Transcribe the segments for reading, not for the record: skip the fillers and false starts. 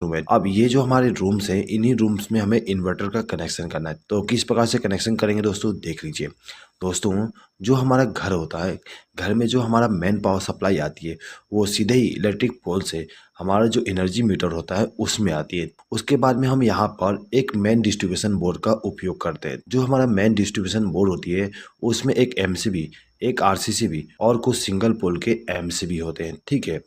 Room है। अब ये जो हमारे रूम्स हैं, इन्हीं रूम्स में हमें इन्वर्टर का कनेक्शन करना है। तो किस प्रकार से कनेक्शन करेंगे दोस्तों, देख लीजिए। दोस्तों, जो हमारा घर होता है, घर में जो हमारा मेन पावर सप्लाई आती है, वो सीधे ही इलेक्ट्रिक पोल से हमारा जो एनर्जी मीटर होता है उसमें आती है। उसके बाद में हम यहाँ पर एक मेन डिस्ट्रीब्यूशन बोर्ड का उपयोग करते हैं। जो हमारा मेन डिस्ट्रीब्यूशन बोर्ड होती है, उसमें एक एमसीबी, एक आरसीसीबी और कुछ सिंगल पोल के एमसीबी होते हैं, ठीक है।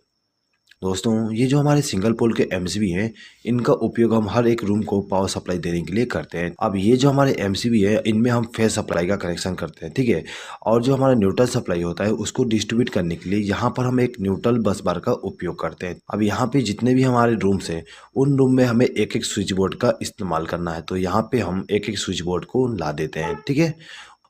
दोस्तों, ये जो हमारे सिंगल पोल के एमसीबी हैं, इनका उपयोग हम हर एक रूम को पावर सप्लाई देने के लिए करते हैं। अब ये जो हमारे एमसीबी है, इनमें हम फेज सप्लाई का कनेक्शन करते हैं, ठीक है। और जो हमारा न्यूट्रल सप्लाई होता है, उसको डिस्ट्रीब्यूट करने के लिए यहाँ पर हम एक न्यूट्रल बस बार का उपयोग करते हैं। अब यहाँ पे जितने भी हमारे रूम्स हैं, उन रूम में हमें एक एक स्विच बोर्ड का इस्तेमाल करना है। तो यहाँ पे हम एक एक स्विच बोर्ड को ला देते हैं, ठीक है।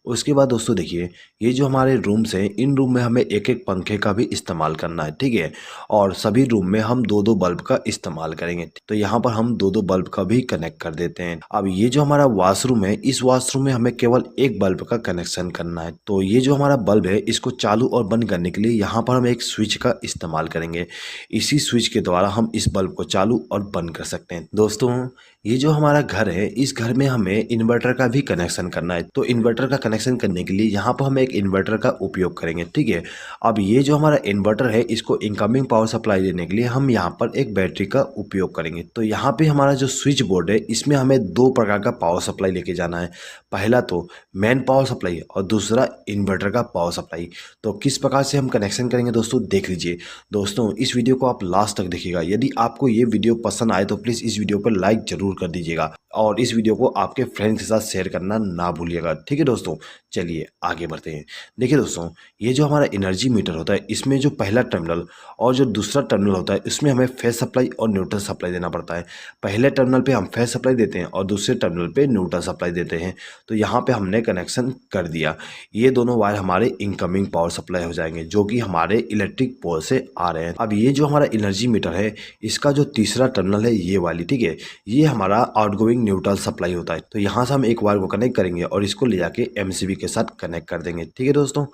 उसके बाद दोस्तों देखिए, ये जो हमारे रूम्स हैं, इन रूम में हमें एक एक पंखे का भी इस्तेमाल करना है, ठीक है। और सभी रूम में हम दो दो बल्ब का इस्तेमाल करेंगे। तो यहाँ पर हम दो दो बल्ब का भी कनेक्ट कर देते हैं। अब ये जो हमारा वॉशरूम है, इस वॉशरूम में हमें केवल एक बल्ब का कनेक्शन करना है। तो ये जो हमारा बल्ब है, इसको चालू और बंद करने के लिए यहाँ पर हम एक स्विच का इस्तेमाल करेंगे। इसी स्विच के द्वारा हम इस बल्ब को चालू और बंद कर सकते हैं। दोस्तों, ये जो हमारा घर है, इस घर में हमें इन्वर्टर का भी कनेक्शन करना है। तो इन्वर्टर का कनेक्शन करने के लिए यहाँ पर हम एक इन्वर्टर का उपयोग करेंगे, ठीक है। अब ये जो हमारा इन्वर्टर है, इसको इनकमिंग पावर सप्लाई देने के लिए हम यहाँ पर एक बैटरी का उपयोग करेंगे। तो यहाँ पे हमारा जो स्विच बोर्ड है, इसमें हमें दो प्रकार का पावर सप्लाई लेके जाना है। पहला तो मेन पावर सप्लाई और दूसरा इन्वर्टर का पावर सप्लाई। तो किस प्रकार से हम कनेक्शन करेंगे दोस्तों, देख लीजिए। दोस्तों, इस वीडियो को आप लास्ट तक देखिएगा। यदि आपको ये वीडियो पसंद आए तो प्लीज़ इस वीडियो पर लाइक जरूर कर दीजिएगा और इस वीडियो को आपके फ्रेंड्स के साथ शेयर करना ना भूलिएगा, ठीक है दोस्तों। चलिए आगे बढ़ते हैं। देखिए दोस्तों, ये जो हमारा एनर्जी मीटर होता है, इसमें जो पहला टर्मिनल और जो दूसरा टर्मिनल होता है, इसमें हमें फेज सप्लाई और न्यूट्रल सप्लाई देना पड़ता है। पहले टर्मिनल पे हम फेज सप्लाई देते हैं और दूसरे टर्मिनल पे न्यूट्रल सप्लाई देते हैं। तो यहाँ पे हमने कनेक्शन कर दिया। ये दोनों वायर हमारे इनकमिंग पावर सप्लाई हो जाएंगे, जो कि हमारे इलेक्ट्रिक पोल से आ रहे हैं। अब ये जो हमारा एनर्जी मीटर है, इसका जो तीसरा टर्मिनल है, ये वाली, ठीक है, ये हमारा आउटगोइंग न्यूट्रल सप्लाई होता है। तो यहाँ से हम एक वायर को कनेक्ट करेंगे और इसको ले जाके एमसीबी के साथ कनेक्ट कर देंगे, ठीक है दोस्तों।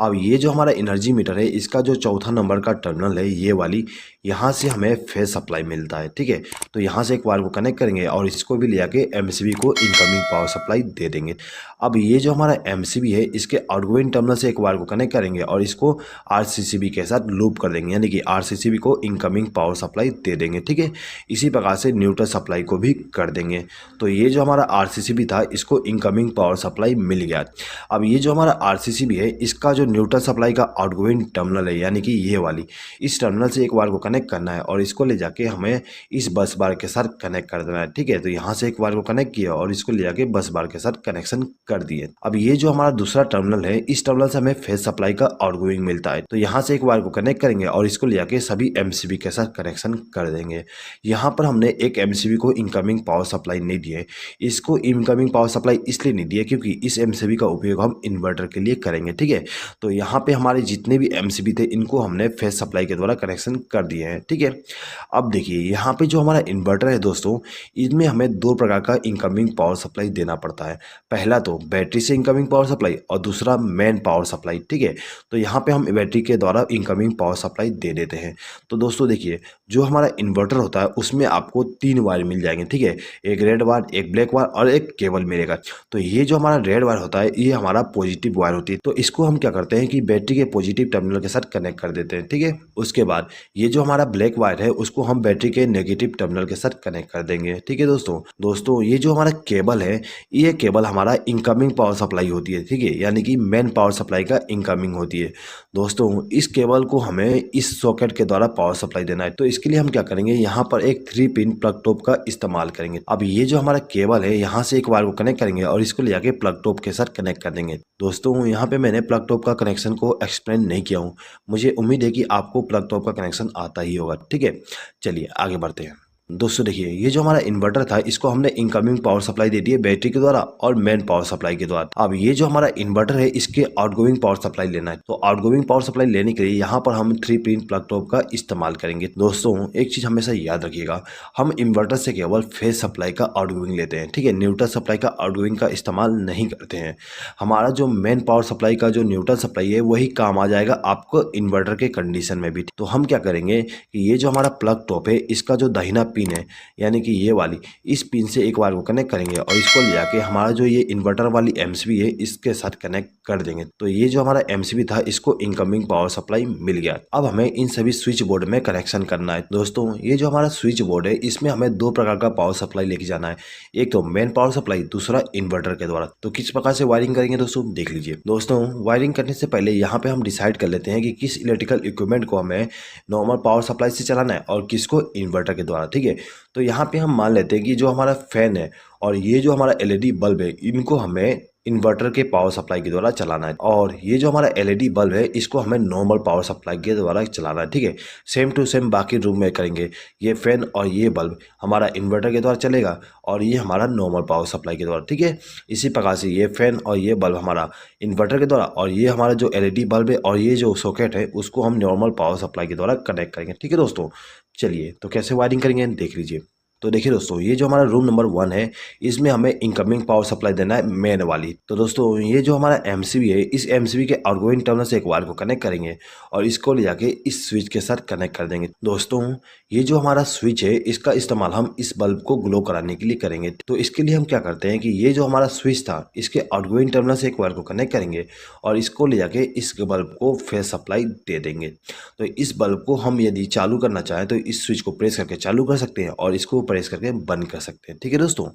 अब ये जो हमारा एनर्जी मीटर है, इसका जो चौथा नंबर का टर्मिनल है, ये वाली, यहाँ से हमें फेज सप्लाई मिलता है, ठीक है। तो यहाँ से एक वायर को कनेक्ट करेंगे और इसको भी ले जाके एमसीबी को इनकमिंग पावर सप्लाई दे देंगे। अब ये जो हमारा एमसीबी है, इसके आउटगोइंग टर्मिनल से एक वायर को कनेक्ट करेंगे और इसको आरसीसीबी के साथ लूप कर देंगे, यानी कि आरसीसीबी को इनकमिंग पावर सप्लाई दे देंगे, ठीक है। इसी प्रकार से न्यूट्रल सप्लाई को भी कर देंगे। तो ये जो हमारा आरसीसीबी था, इसको इनकमिंग पावर सप्लाई मिल गया। अब ये जो हमारा आरसीसीबी है, इसका जो न्यूट्रल सप्लाई का आउटगोइंग टर्मिनल है, यानी कि ये वाली, इस टर्मिनल से एक वायर को कनेक्ट करना है और इसको ले जाके हमें इस बस बार के साथ कनेक्ट कर देना है, ठीक है। तो यहाँ से एक वायर को कनेक्ट किया और इसको ले जाके बस बार के साथ कनेक्शन कर दिए। अब ये जो हमारा दूसरा टर्मिनल है, इस टर्मिनल से हमें फेज सप्लाई का आउटगोइंग मिलता है। तो यहाँ से एक वायर को कनेक्ट करेंगे और इसको ले जाके सभी एमसीबी के साथ कनेक्शन कर देंगे। यहाँ पर हमने एक एमसीबी को इनकमिंग पावर सप्लाई नहीं दी है। इसको इनकमिंग पावर सप्लाई इसलिए नहीं दी है क्योंकि इस एमसीबी का उपयोग हम इन्वर्टर के लिए करेंगे, ठीक है। तो यहाँ पे हमारे जितने भी एमसीबी थे, इनको हमने फेज सप्लाई के द्वारा कनेक्शन कर दिए हैं, ठीक है। अब देखिए, यहाँ पे जो हमारा इन्वर्टर है दोस्तों, इसमें हमें दो प्रकार का इनकमिंग पावर सप्लाई देना पड़ता है। पहला तो बैटरी से इनकमिंग पावर सप्लाई और दूसरा मेन पावर सप्लाई, ठीक है। तो यहाँ पे हम बैटरी के द्वारा इनकमिंग पावर सप्लाई दे देते हैं। तो दोस्तों देखिए, जो हमारा इन्वर्टर होता है, उसमें आपको तीन वायर मिल जाएंगे, ठीक है। एक रेड वायर, एक ब्लैक वायर और एक केबल मिलेगा। तो ये जो हमारा रेड वायर होता है, ये हमारा पॉजिटिव वायर होती है। तो इसको हम क्या करते हैं कि बैटरी के पॉजिटिव टर्मिनल के साथ कनेक्ट कर देते हैं, ठीक है। उसके बाद ये जो हमारा ब्लैक वायर है, उसको हम बैटरी के नेगेटिव टर्मिनल के साथ कनेक्ट कर देंगे, ठीक है दोस्तों। ये जो हमारा केबल है, ये केबल हमारा इनकमिंग पावर सप्लाई होती है, ठीक है, यानी कि मेन पावर सप्लाई का इनकमिंग होती है। दोस्तों, इस केबल को हमें इस सॉकेट के द्वारा पावर सप्लाई देना है। तो इसके लिए हम क्या करेंगे, यहाँ पर एक 3 पिन प्लग टॉप का इस्तेमाल करेंगे। अब ये जो हमारा केबल है, यहाँ से एक वायर को कनेक्ट करेंगे और इसको ले जाके प्लग टॉप के साथ कनेक्ट कर देंगे। दोस्तों, यहाँ पे मैंने प्लग टॉप का कनेक्शन को एक्सप्लेन नहीं किया हूँ। मुझे उम्मीद है कि आपको प्लग टॉप का कनेक्शन आता ही होगा, ठीक है। चलिए आगे बढ़ते हैं। दोस्तों देखिए, ये जो हमारा इन्वर्टर था, इसको हमने इनकमिंग पावर सप्लाई दे दी है बैटरी के द्वारा और मेन पावर सप्लाई के द्वारा। अब ये जो हमारा इन्वर्टर है, इसके आउटगोइंग पावर सप्लाई लेना है। तो आउटगोइंग पावर सप्लाई लेने के लिए यहाँ पर हम 3 पिन प्लग टॉप का इस्तेमाल करेंगे। दोस्तों, एक चीज हमेशा याद रखिएगा, हम इन्वर्टर से केवल फेज सप्लाई का आउटगोइंग लेते हैं, ठीक है। न्यूट्रल सप्लाई का आउटगोइंग का इस्तेमाल नहीं करते हैं। हमारा जो मेन पावर सप्लाई का जो न्यूट्रल सप्लाई है, वही काम आ जाएगा आपको इन्वर्टर के कंडीशन में भी। तो हम क्या करेंगे कि ये जो हमारा प्लग टॉप है, इसका जो दाहिना पिन है यानी कि ये वाली, इस पिन से एक वायर को कनेक्ट करेंगे और इसको ले जाके हमारा जो ये इन्वर्टर वाली एमसीबी है इसके साथ कनेक्ट कर देंगे। तो ये जो हमारा एमसीबी था इसको इनकमिंग पावर सप्लाई मिल गया। अब हमें इन सभी स्विच बोर्ड में कनेक्शन करना है। दोस्तों ये जो हमारा स्विच बोर्ड है इसमें हमें दो प्रकार का पावर सप्लाई लेके जाना है, एक तो मेन पावर सप्लाई, दूसरा इन्वर्टर के द्वारा। तो किस प्रकार से वायरिंग करेंगे दोस्तों देख लीजिए। दोस्तों वायरिंग करने से पहले यहाँ पे हम डिसाइड कर लेते हैं कि किस इलेक्ट्रिकल इक्विपमेंट को हमें नॉर्मल पावर सप्लाई से चलाना है और किसको इन्वर्टर के द्वारा, ठीक है। तो यहाँ पे हम मान लेते हैं कि जो हमारा फैन है और ये जो हमारा एलईडी बल्ब है इनको हमें इन्वर्टर के पावर सप्लाई के द्वारा चलाना है, और ये जो हमारा एलईडी बल्ब है इसको हमें नॉर्मल पावर सप्लाई के द्वारा चलाना है, ठीक है। सेम टू सेम बाकी रूम में करेंगे। ये फैन और ये बल्ब हमारा इन्वर्टर के द्वारा चलेगा और ये हमारा नॉर्मल पावर सप्लाई के द्वारा, ठीक है। इसी प्रकार से ये फैन और ये बल्ब हमारा इन्वर्टर के द्वारा और ये हमारा जो एलईडी बल्ब है और ये जो सॉकेट है उसको हम नॉर्मल पावर सप्लाई के द्वारा कनेक्ट करेंगे, ठीक है दोस्तों। चलिए तो कैसे वायरिंग करेंगे देख लीजिए। तो देखिए दोस्तों ये जो हमारा रूम नंबर 1 है इसमें हमें इनकमिंग पावर सप्लाई देना है मेन वाली। तो दोस्तों ये जो हमारा एमसीबी है इस एमसीबी के आउटगोइंग टर्मिनल से एक वायर को कनेक्ट करेंगे और इसको ले जाके इस स्विच के साथ कनेक्ट कर देंगे। दोस्तों ये जो हमारा स्विच है इसका इस्तेमाल हम इस बल्ब को ग्लो कराने के लिए करेंगे। तो इसके लिए हम क्या करते हैं कि ये जो हमारा स्विच था इसके आउटगोइंग टर्मिनल से एक वायर को कनेक्ट करेंगे और इसको ले जाके इस बल्ब को फेस सप्लाई दे देंगे। तो इस बल्ब को हम यदि चालू करना चाहें तो इस स्विच को प्रेस करके चालू कर सकते हैं और इसको प्रेस करके बंद कर सकते हैं, ठीक है दोस्तों।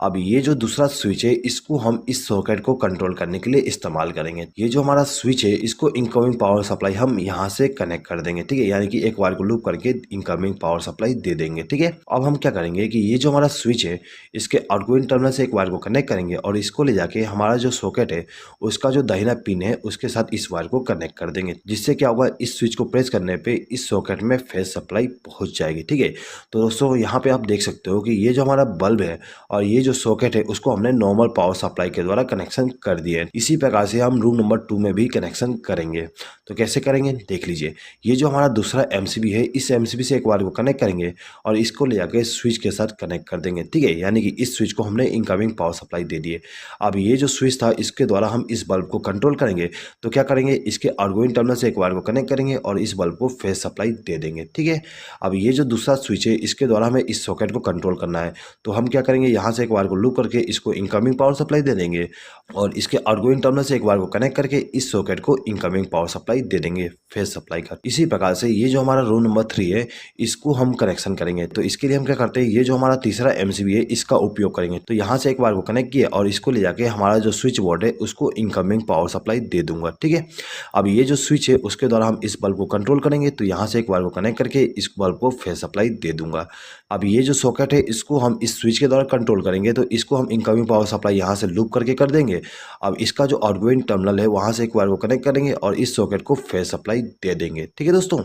अब ये जो दूसरा स्विच है इसको हम इस सॉकेट को कंट्रोल करने के लिए इस्तेमाल करेंगे। ये जो हमारा स्विच है इसको इनकमिंग पावर सप्लाई हम यहाँ से कनेक्ट कर देंगे, ठीक है, यानी कि एक वायर को लूप करके इनकमिंग पावर सप्लाई दे देंगे, ठीक है। अब हम क्या करेंगे कि ये जो हमारा स्विच है इसके आउटगोइंग टर्मिनल से एक वायर को कनेक्ट करेंगे और इसको ले जाके हमारा जो सॉकेट है उसका जो दाहिना पिन है उसके साथ इस वायर को कनेक्ट कर देंगे, जिससे क्या होगा इस स्विच को प्रेस करने पे इस सॉकेट में फेस सप्लाई पहुंच जाएगी, ठीक है। तो दोस्तों यहाँ पे आप देख सकते हो कि ये जो हमारा बल्ब है और ये जो सॉकेट है उसको हमने नॉर्मल पावर सप्लाई के द्वारा कनेक्शन कर दिया है। इसी प्रकार से हम रूम नंबर 2 में भी कनेक्शन करेंगे। तो कैसे करेंगे देख लीजिए। ये जो हमारा दूसरा एमसीबी है इस एमसीबी से एक वायर को कनेक्ट करेंगे और इसको ले जाके स्विच के साथ कनेक्ट कर देंगे, ठीक है, यानी कि इस स्विच को हमने इनकमिंग पावर सप्लाई दे दी है। अब ये जो स्विच था इसके द्वारा हम इस बल्ब को कंट्रोल करेंगे। तो क्या करेंगे इसके आउटगोइंग टर्मिनल से एक वायर को कनेक्ट करेंगे और इस बल्ब को फेस सप्लाई दे देंगे, ठीक है। अब ये जो दूसरा स्विच है इसके द्वारा हमें इस सॉकेट को कंट्रोल करना है। तो हम क्या करेंगे यहाँ से एक वायर को लूप करके इसको इनकमिंग पावर सप्लाई दे देंगे और इसके आउटगोइंग टर्मिनल से एक वायर को कनेक्ट करके इस सॉकेट को इनकमिंग पावर सप्लाई दे देंगे फेस सप्लाई का। इसी प्रकार से ये जो हमारा रूम नंबर 3 है इसको हम कनेक्शन करेंगे। तो इसके लिए हम क्या करते हैं ये जो हमारा तीसरा एमसीबी है इसका उपयोग करेंगे। तो यहाँ से एक वायर को कनेक्ट किया और इसको ले जाके हमारा जो स्विच बोर्ड है उसको इनकमिंग पावर सप्लाई दे दूंगा, ठीक है। अब ये जो स्विच है उसके द्वारा हम इस बल्ब को कंट्रोल करेंगे। तो यहाँ से एक वायर को कनेक्ट करके इस बल्ब को फेस सप्लाई दे दूंगा। अब ये जो सॉकेट है इसको हम इस स्विच के द्वारा कंट्रोल करेंगे। तो इसको हम इनकमिंग पावर सप्लाई यहाँ से लूप करके कर देंगे। अब इसका जो आउटगोइंग टर्मिनल है वहाँ से एक वायर को कनेक्ट करेंगे और इस सॉकेट को फेस सप्लाई दे देंगे, ठीक है दोस्तों।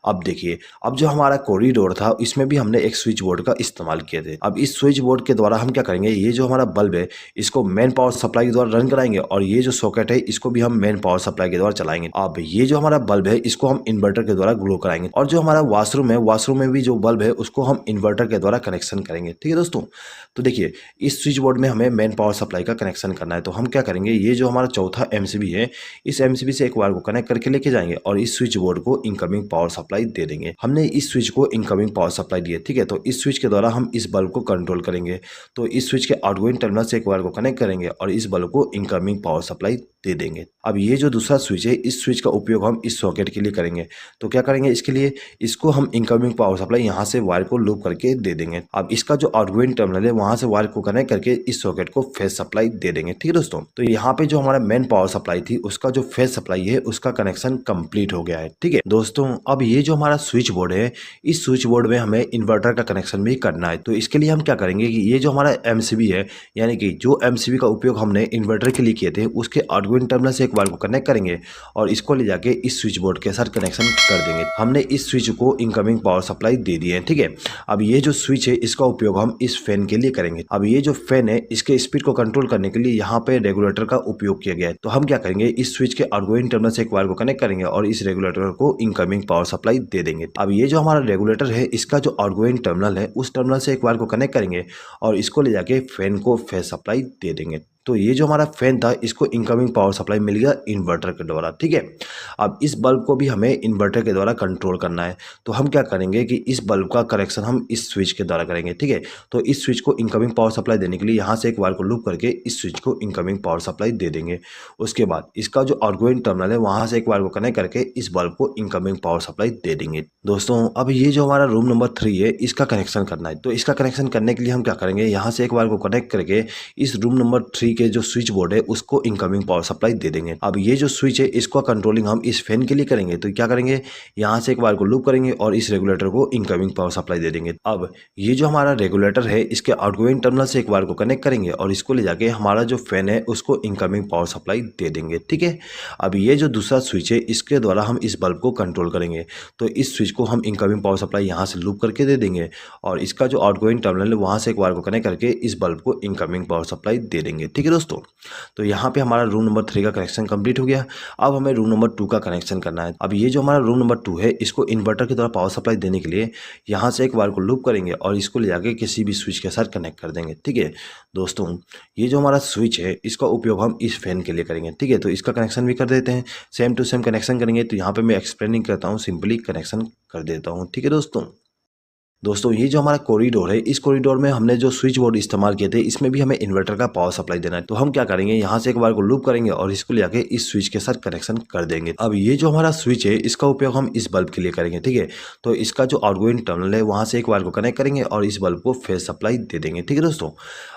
अब देखिए अब जो हमारा कॉरिडोर था इसमें भी हमने एक स्विच बोर्ड का इस्तेमाल किए थे। अब इस स्विच बोर्ड के द्वारा हम क्या करेंगे ये जो हमारा बल्ब है इसको मेन पावर सप्लाई के द्वारा रन कराएंगे और ये जो सॉकेट है इसको भी हम मेन पावर सप्लाई के द्वारा चलाएंगे। अब ये जो हमारा बल्ब है इसको हम इन्वर्टर के द्वारा ग्लो कराएंगे और जो हमारा वॉशरूम है वॉशरूम में भी जो बल्ब है उसको हम इन्वर्टर के द्वारा कनेक्शन करेंगे, ठीक है दोस्तों। तो देखिए इस स्विच बोर्ड में हमें मेन पावर सप्लाई का कनेक्शन करना है। तो हम क्या करेंगे ये जो हमारा चौथा एमसीबी है इस एमसीबी से एक वायर को कनेक्ट करके लेके जाएंगे और इस स्विच बोर्ड को इनकमिंग पावर सप्लाई दे देंगे। हमने इस स्विच को इनकमिंग पावर सप्लाई दी है, ठीक है। तो इस स्विच के द्वारा हम इस बल्ब को कंट्रोल करेंगे। तो इस स्विच के आउटगोइंग टर्मिनल से एक वायर को कनेक्ट करेंगे और इस बल्ब को इनकमिंग पावर सप्लाई दे देंगे। अब ये जो दूसरा स्विच है इस स्विच का उपयोग हम इस सॉकेट के लिए करेंगे। तो क्या करेंगे इसके लिए इसको हम इनकमिंग पावर सप्लाई यहाँ से वायर को लूप करके दे देंगे। अब इसका जो आउटगोइंग टर्मिनल है वहां से वायर को कनेक्ट करके इस सॉकेट को फेस सप्लाई दे देंगे, ठीक है दोस्तों। तो यहाँ पे जो हमारा मेन पावर सप्लाई थी उसका जो फेस सप्लाई है उसका कनेक्शन कंप्लीट हो गया है, ठीक है दोस्तों। अब ये जो हमारा स्विच बोर्ड है इस स्विच बोर्ड में हमें इन्वर्टर का कनेक्शन भी करना है। तो इसके लिए हम क्या करेंगे कि ये जो हमारा एमसीबी है यानी कि जो एमसीबी का उपयोग हमने इन्वर्टर के लिए किए थे उसके आउटगोइंग टर्मिनल से एक वायर को कनेक्ट करेंगे और इसको ले जाके इस स्विच बोर्ड के साथ कनेक्शन कर देंगे। हमने इस स्विच को इनकमिंग पावर सप्लाई दे दी है, ठीक है। अब ये जो स्विच है इसका उपयोग हम इस फैन के लिए करेंगे। अब ये जो फैन है इसके स्पीड को कंट्रोल करने के लिए यहाँ पे रेगुलेटर का उपयोग किया गया है। तो हम क्या करेंगे इस स्विच के आउटगोइंग टर्मिनल से एक वायर को कनेक्ट करेंगे और इस रेगुलेटर को इनकमिंग पावर सप्लाई दे देंगे। अब ये जो हमारा रेगुलेटर है इसका जो आउटगोइंग टर्मिनल है उस टर्मिनल से एक वायर को कनेक्ट करेंगे और इसको ले जाके फैन को फेस सप्लाई दे देंगे। तो ये जो हमारा फैन था इसको इनकमिंग पावर सप्लाई मिल गया इन्वर्टर के द्वारा, ठीक है। अब इस बल्ब को भी हमें इन्वर्टर के द्वारा कंट्रोल करना है, तो हम क्या करेंगे कि इस बल्ब का कनेक्शन हम इस स्विच के द्वारा करेंगे, ठीक है। तो इस स्विच को इनकमिंग पावर सप्लाई देने के लिए यहाँ से एक वायर को लूप करके इस स्विच को इनकमिंग पावर सप्लाई दे देंगे। उसके बाद इसका जो आउटगोइंग टर्मिनल है वहाँ से एक वायर को कनेक्ट करके इस बल्ब को इनकमिंग पावर सप्लाई दे देंगे। दोस्तों अब ये जो हमारा रूम नंबर 3 है इसका कनेक्शन करना है, तो इसका कनेक्शन करने के लिए हम क्या करेंगे, यहाँ से एक वायर को कनेक्ट करके इस रूम नंबर 3 के जो स्विच बोर्ड है उसको इनकमिंग पावर सप्लाई दे देंगे। अब ये जो स्विच है इसको कंट्रोलिंग हम इस फैन के लिए करेंगे, तो क्या करेंगे, यहाँ से एक वायर को लूप करेंगे और इस रेगुलेटर को इनकमिंग पावर सप्लाई दे देंगे। अब ये जो हमारा रेगुलेटर है इसके आउटगोइंग टर्मिनल से एक वायर को कनेक्ट करेंगे और इसको ले जाके हमारा जो फैन है उसको इनकमिंग पावर सप्लाई दे देंगे, ठीक है। अब ये जो दूसरा स्विच है इसके द्वारा हम इस बल्ब को कंट्रोल करेंगे, तो इस स्विच को हम इनकमिंग पावर सप्लाई यहाँ से लूप करके दे देंगे और इसका जो आउटगोइंग टर्मिनल है वहाँ से एक वायर को कनेक्ट करके इस बल्ब को इनकमिंग पावर सप्लाई दे देंगे, ठीक है दोस्तों। तो यहाँ पे हमारा रूम नंबर 3 का कनेक्शन कंप्लीट हो गया। अब हमें रूम नंबर 2 का कनेक्शन करना है। अब ये जो हमारा रूम नंबर 2 है इसको इन्वर्टर के द्वारा पावर सप्लाई देने के लिए यहाँ से एक वायर को लूप करेंगे और इसको ले जाके किसी भी स्विच के साथ कनेक्ट कर देंगे, ठीक है दोस्तों। ये जो हमारा स्विच है इसका उपयोग हम इस फैन के लिए करेंगे, ठीक है। तो इसका कनेक्शन भी कर देते हैं, सेम टू सेम कनेक्शन करेंगे। तो यहाँ पे मैं एक्सप्लेनिंग करता हूँ, सिंपली कनेक्शन कर देता हूँ, ठीक है दोस्तों ये जो हमारा कॉरिडोर है इस कॉरिडोर में हमने जो स्विच बोर्ड इस्तेमाल किए थे इसमें भी हमें इन्वर्टर का पावर सप्लाई देना है। तो हम क्या करेंगे, यहाँ से एक बार को लूप करेंगे और इसको ले जाके इस स्विच के साथ कनेक्शन कर देंगे। अब ये जो हमारा स्विच है इसका उपयोग हम इस बल्ब के लिए करेंगे, ठीक है। तो इसका जो आउटगोइंग टर्मिनल है वहाँ से एक वायर को कनेक्ट करेंगे और इस बल्ब को फेज सप्लाई दे देंगे, ठीक है दोस्तों।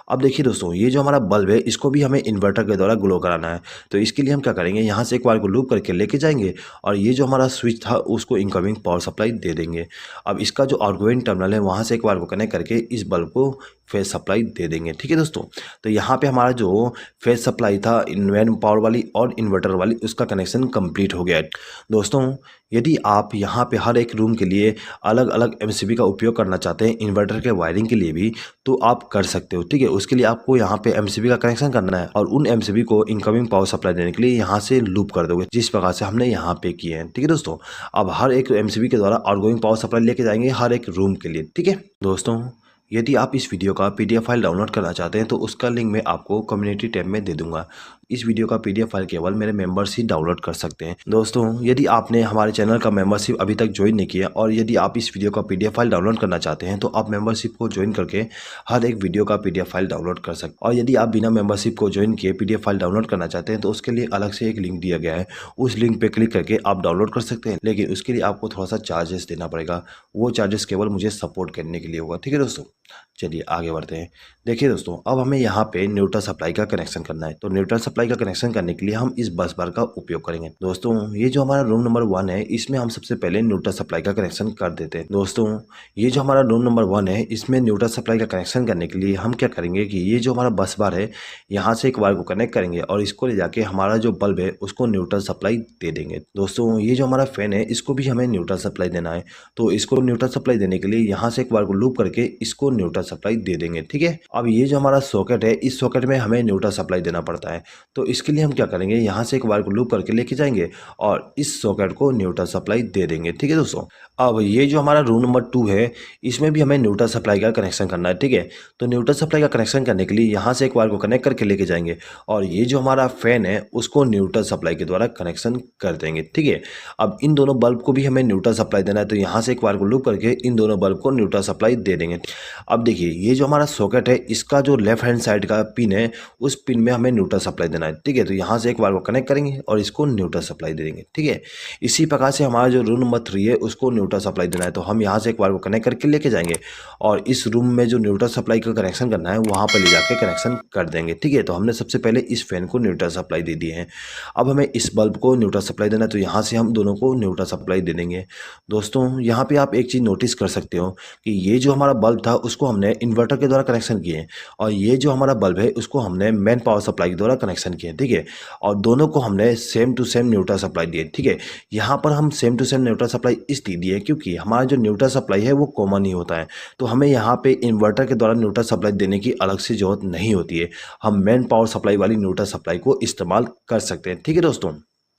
अब देखिए दोस्तों ये जो हमारा बल्ब है इसको भी हमें इन्वर्टर के द्वारा ग्लो कराना है। तो इसके लिए हम क्या करेंगे, यहाँ से एक वायर को लूप करके लेके जाएंगे और ये जो हमारा स्विच था उसको इनकमिंग पावर सप्लाई दे देंगे। अब इसका जो आउटगोइंग टर्मिनल है वहाँ से एक वायर को कनेक्ट करके इस बल्ब को फेज सप्लाई दे देंगे, ठीक है दोस्तों। तो यहाँ पे हमारा जो फेज सप्लाई था मैन पावर वाली और इन्वर्टर वाली उसका कनेक्शन कंप्लीट हो गया है दोस्तों। यदि आप यहाँ पे हर एक रूम के लिए अलग अलग एमसीबी का उपयोग करना चाहते हैं इन्वर्टर के वायरिंग के लिए भी, तो आप कर सकते हो, ठीक है। उसके लिए आपको यहाँ पे एमसीबी का कनेक्शन करना है और उन एमसीबी को इनकमिंग पावर सप्लाई देने के लिए यहाँ से लूप कर दोगे जिस प्रकार से हमने यहाँ पे किए हैं, ठीक है दोस्तों। अब हर एक एमसीबी के द्वारा आउटगोइंग पावर सप्लाई लेके जाएंगे हर एक रूम के लिए, ठीक है दोस्तों। यदि आप इस वीडियो का पीडीएफ फाइल डाउनलोड करना चाहते हैं तो उसका लिंक मैं आपको कम्युनिटी टैब में दे दूंगा। इस वीडियो का पीडीएफ फाइल केवल मेरे मेंबर्स ही डाउनलोड कर सकते हैं दोस्तों। यदि आपने हमारे चैनल का मेंबरशिप अभी तक ज्वाइन नहीं किया और यदि आप इस वीडियो का पीडीएफ फाइल डाउनलोड करना चाहते हैं तो आप मेंबरशिप को ज्वाइन करके हर एक वीडियो का पीडीएफ फाइल डाउनलोड कर सकते हैं। और यदि आप बिना मेंबरशिप को ज्वाइन किए पीडीएफ फाइल डाउनलोड करना चाहते हैं तो उसके लिए अलग से एक लिंक दिया गया है, उस लिंक पर क्लिक करके आप डाउनलोड कर सकते हैं। लेकिन उसके लिए आपको थोड़ा सा चार्जेस देना पड़ेगा, वो चार्जेस केवल मुझे सपोर्ट करने के लिए होगा, ठीक है दोस्तों। चलिए आगे बढ़ते हैं। देखिए दोस्तों अब हमें यहाँ पे न्यूट्रल सप्लाई का कनेक्शन करना है। तो न्यूट्रल सप्लाई का कनेक्शन करने के लिए हम इस बस बार का उपयोग करेंगे दोस्तों। ये जो हमारा रूम नंबर 1 है इसमें हम सबसे पहले न्यूट्रल सप्लाई का कनेक्शन कर देते हैं दोस्तों। ये जो हमारा रूम नंबर 1 है इसमें न्यूट्रल सप्लाई का कनेक्शन करने के लिए हम क्या करेंगे कि ये जो हमारा बस बार है यहाँ से एक वायर को कनेक्ट करेंगे और इसको ले जाके हमारा जो बल्ब है उसको न्यूट्रल सप्लाई दे देंगे दोस्तों। ये जो हमारा फैन है इसको भी हमें न्यूट्रल सप्लाई देना है, तो इसको न्यूट्रल सप्लाई देने के लिए यहाँ से एक वायर को लूप करके इसको न्यूट्रल सप्लाई दे देंगे, ठीक है। अब ये जो हमारा सॉकेट है इस सॉकेट में हमें न्यूट्रल सप्लाई देना पड़ता है, तो इसके लिए हम क्या करेंगे, यहाँ से एक वायर को लूप करके लेके जाएंगे और इस सॉकेट को न्यूट्रल सप्लाई दे देंगे, ठीक है दोस्तों। अब ये जो हमारा रूम नंबर 2 है इसमें भी हमें न्यूट्रल सप्लाई का कनेक्शन करना है, ठीक है। तो न्यूट्रल सप्लाई का कनेक्शन करने के लिए यहाँ से एक वायर को कनेक्ट करके लेके जाएंगे और ये जो हमारा फैन है उसको न्यूट्रल सप्लाई के द्वारा कनेक्शन कर देंगे, ठीक है। अब इन दोनों बल्ब को भी हमें न्यूट्रल सप्लाई देना है, तो यहाँ से एक वायर को लूप करके इन दोनों बल्ब को न्यूट्रल सप्लाई दे देंगे। अब देखिए ये जो हमारा सॉकेट है इसका जो लेफ्ट हैंड साइड का पिन है उस पिन में हमें न्यूट्रल सप्लाई देना है, ठीक है। तो यहाँ से एक वायर को कनेक्ट करेंगे और इसको न्यूट्रल सप्लाई दे देंगे, ठीक है। इसी प्रकार से हमारा जो रूम नंबर 3 है उसको न्यूट्रल सप्लाई देना है, तो हम यहाँ से एक वायर को कनेक्ट करके लेके जाएंगे और इस रूम में जो न्यूट्रल सप्लाई का कनेक्शन करना है वहाँ पर ले जाके कनेक्शन कर देंगे, ठीक है। तो हमने सबसे पहले इस फैन को न्यूट्रल सप्लाई दे दी है। अब हमें इस बल्ब को न्यूट्रल सप्लाई देना है, तो यहाँ से हम दोनों को न्यूट्रल सप्लाई दे देंगे दोस्तों। यहाँ पे आप एक चीज़ नोटिस कर सकते हो कि ये जो हमारा बल्ब था उसको हमने इन्वर्टर के द्वारा कनेक्शन किए और ये जो हमारा बल्ब है उसको हमने मेन पावर सप्लाई के द्वारा कनेक्शन किए, ठीक है। और दोनों को हमने same to same neutral supply दिए, ठीक है। यहाँ पर हम same to same neutral supply इसलिए दिए क्योंकि हमारा जो न्यूट्रल सप्लाई है वो कॉमन ही होता है, तो हमें यहाँ पे इन्वर्टर के द्वारा न्यूट्रल सप्लाई देने की अलग से जरूरत नहीं होती है। हम मेन पावर सप्लाई वाली न्यूट्रल सप्लाई को इस्तेमाल कर सकते हैं, ठीक है दोस्तों।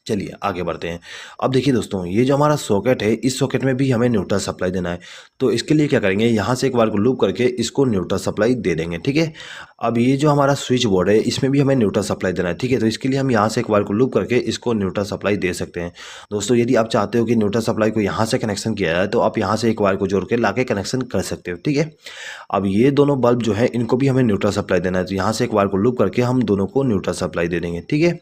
चलिए आगे बढ़ते हैं। अब देखिए दोस्तों ये जो हमारा सॉकेट है इस सॉकेट में भी हमें न्यूट्रल सप्लाई देना है, तो इसके लिए क्या करेंगे, यहाँ से एक बार को लूप करके इसको न्यूट्रल सप्लाई दे देंगे, ठीक है। अब ये जो हमारा स्विच बोर्ड है इसमें भी हमें न्यूट्रल सप्लाई देना है, ठीक है। तो इसके लिए हम यहाँ से एक वायर को लूप करके इसको न्यूट्रल सप्लाई दे सकते हैं। दोस्तों यदि आप चाहते हो कि न्यूट्रल सप्लाई को यहाँ से कनेक्शन किया जाए तो आप यहाँ से एक वायर को जोड़ के लाके कनेक्शन कर सकते हो, ठीक है। अब ये दोनों बल्ब जो है इनको भी हमें न्यूट्रल सप्लाई देना है, तो यहाँ से एक वायर को लूप करके हम दोनों को न्यूट्रल सप्लाई दे देंगे, ठीक है।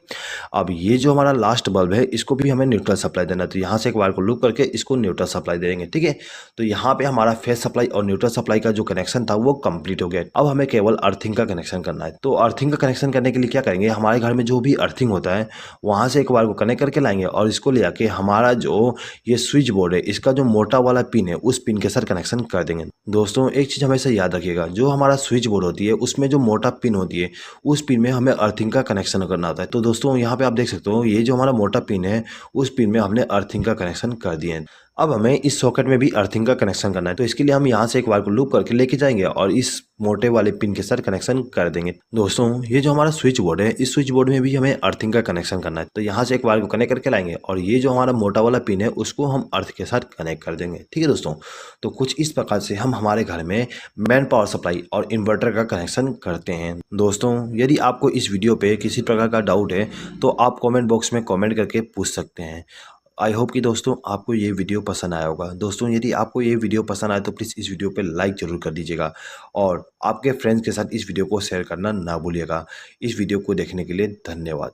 अब ये जो हमारा लास्ट बल्ब है इसको भी हमें न्यूट्रल सप्लाई देना है, तो यहाँ से एक वायर को लूप करके इसको न्यूट्रल सप्लाई दे देंगे, ठीक है। तो यहाँ पे हमारा फेस सप्लाई और न्यूट्रल सप्लाई का जो कनेक्शन था वो कंप्लीट हो गया। अब हमें केवल अर्थिंग का कनेक्शन करना है। तो अर्थिंग का कनेक्शन करने के लिए क्या करेंगे, हमारे घर में जो भी अर्थिंग होता है वहाँ से एक वायर को कनेक्ट करके लाएंगे और इसको ले आके हमारा जो ये स्विच बोर्ड है इसका जो मोटा वाला पिन है उस पिन के साथ कनेक्शन कर देंगे। दोस्तों एक चीज़ हमेशा याद रखिएगा, जो हमारा स्विच बोर्ड होती है उसमें जो मोटा पिन होती है उस पिन में हमें अर्थिंग का कनेक्शन करना होता है। तो दोस्तों यहाँ पे आप देख सकते हो ये जो हमारा मोटा पिन है उस पिन में हमने अर्थिंग का कनेक्शन कर दिया है। अब हमें इस सॉकेट में भी अर्थिंग का कनेक्शन करना है, तो इसके लिए हम यहाँ से एक वायर को लूप करके लेके जाएंगे और इस मोटे वाले पिन के साथ कनेक्शन कर देंगे। दोस्तों ये जो हमारा स्विच बोर्ड है इस स्विच बोर्ड में भी हमें अर्थिंग का कनेक्शन करना है, तो यहाँ से एक वायर को कनेक्ट करके लाएंगे और ये जो हमारा मोटा वाला पिन है उसको हम अर्थ के साथ कनेक्ट कर देंगे, ठीक है दोस्तों। तो कुछ इस प्रकार से हम हमारे घर में मैन पावर सप्लाई और इन्वर्टर का कनेक्शन करते हैं। दोस्तों यदि आपको इस वीडियो पे किसी प्रकार का डाउट है तो आप कमेंट बॉक्स में कमेंट करके पूछ सकते हैं। आई होप कि दोस्तों आपको ये वीडियो पसंद आया होगा। दोस्तों यदि आपको ये वीडियो पसंद आए तो प्लीज़ इस वीडियो पे लाइक ज़रूर कर दीजिएगा और आपके फ्रेंड्स के साथ इस वीडियो को शेयर करना ना भूलिएगा। इस वीडियो को देखने के लिए धन्यवाद।